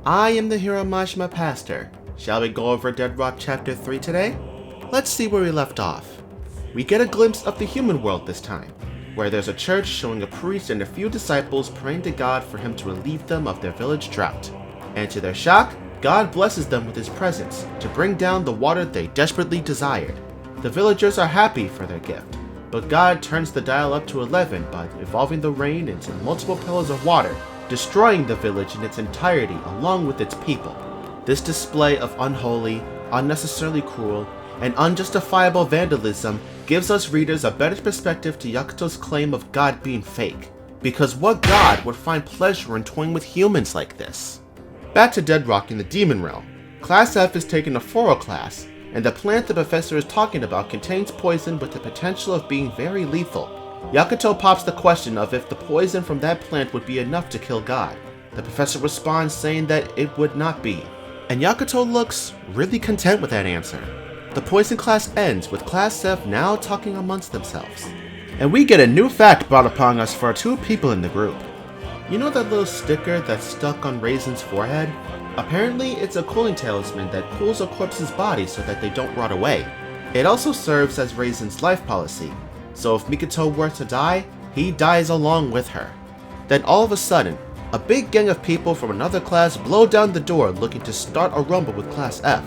I am the hero Majima Pastor. Shall we go over Dead Rock Chapter 3 today? Let's see where we left off. We get a glimpse of the human world this time, where there's a church showing a priest and a few disciples praying to God for him to relieve them of their village drought. And to their shock, God blesses them with his presence to bring down the water they desperately desired. The villagers are happy for their gift, but God turns the dial up to 11 by evolving the rain into multiple pillars of water, destroying the village in its entirety along with its people. This display of unholy, unnecessarily cruel, and unjustifiable vandalism gives us readers a better perspective to Yakuto's claim of God being fake, because what God would find pleasure in toying with humans like this? Back to Dead Rock in the Demon Realm. Class F is taking a Foro class, and the plant the professor is talking about contains poison with the potential of being very lethal. Yakuto pops the question of if the poison from that plant would be enough to kill God. The professor responds saying that it would not be, and Yakuto looks really content with that answer. The poison class ends with Class F now talking amongst themselves. And we get a new fact brought upon us for two people in the group. You know that little sticker that's stuck on Raisin's forehead? Apparently, it's a cooling talisman that cools a corpse's body so that they don't rot away. It also serves as Raisin's life policy, so if Mikoto were to die, he dies along with her. Then all of a sudden, a big gang of people from another class blow down the door looking to start a rumble with Class F,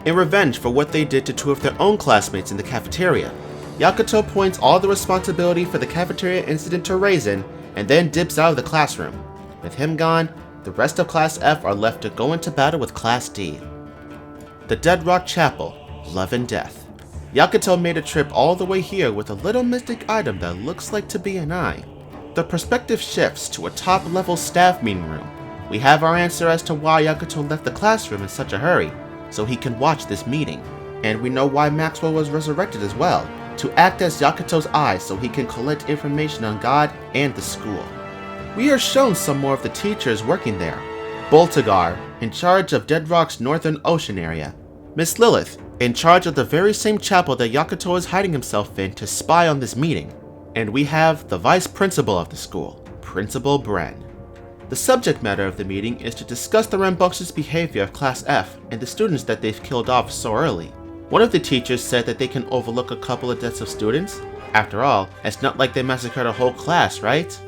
in revenge for what they did to two of their own classmates in the cafeteria. Yakuto points all the responsibility for the cafeteria incident to Raisin, and then dips out of the classroom. With him gone, the rest of Class F are left to go into battle with Class D. The Dead Rock Chapel, Love and Death. Yakuto made a trip all the way here with a little mystic item that looks like to be an eye. The perspective shifts to a top-level staff meeting room. We have our answer as to why Yakuto left the classroom in such a hurry, so he can watch this meeting. And we know why Maxwell was resurrected as well, to act as Yakuto's eye so he can collect information on God and the school. We are shown some more of the teachers working there. Boltagar, in charge of Dead Rock's Northern Ocean area. Miss Lilith, in charge of the very same chapel that Yakuto is hiding himself in to spy on this meeting. And we have the vice principal of the school, Principal Bren. The subject matter of the meeting is to discuss the rambunctious behavior of Class F and the students that they've killed off so early. One of the teachers said that they can overlook a couple of deaths of students. After all, it's not like they massacred a whole class, right?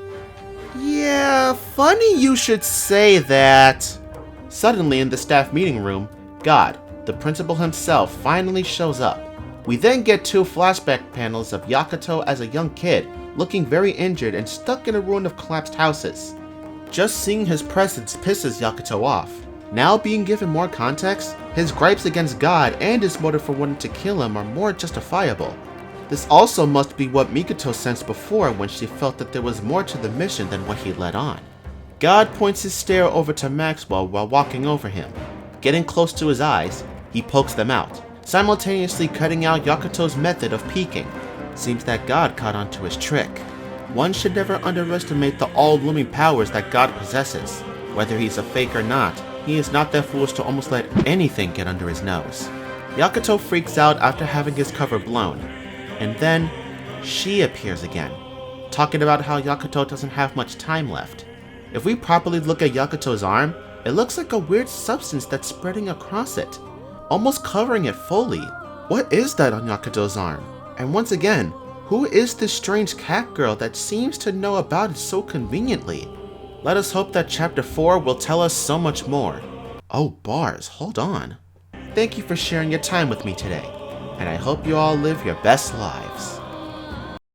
Yeah, funny you should say that. Suddenly in the staff meeting room, God, the principal himself, finally shows up. We then get two flashback panels of Yakuto as a young kid, looking very injured and stuck in a ruin of collapsed houses. Just seeing his presence pisses Yakuto off. Now being given more context, his gripes against God and his motive for wanting to kill him are more justifiable. This also must be what Mikoto sensed before when she felt that there was more to the mission than what he let on. God points his stare over to Maxwell while walking over him. Getting close to his eyes, he pokes them out, simultaneously cutting out Yakuto's method of peeking. Seems that God caught on to his trick. One should never underestimate the all-looming powers that God possesses. Whether he's a fake or not, he is not that foolish to almost let anything get under his nose. Yakuto freaks out after having his cover blown, and then she appears again, talking about how Yakuto doesn't have much time left. If we properly look at Yakuto's arm, it looks like a weird substance that's spreading across it, almost covering it fully. What is that on Yakuto's arm? And once again, who is this strange cat girl that seems to know about it so conveniently? Let us hope that Chapter 4 will tell us so much more. Oh, bars, hold on. Thank you for sharing your time with me today, and I hope you all live your best lives.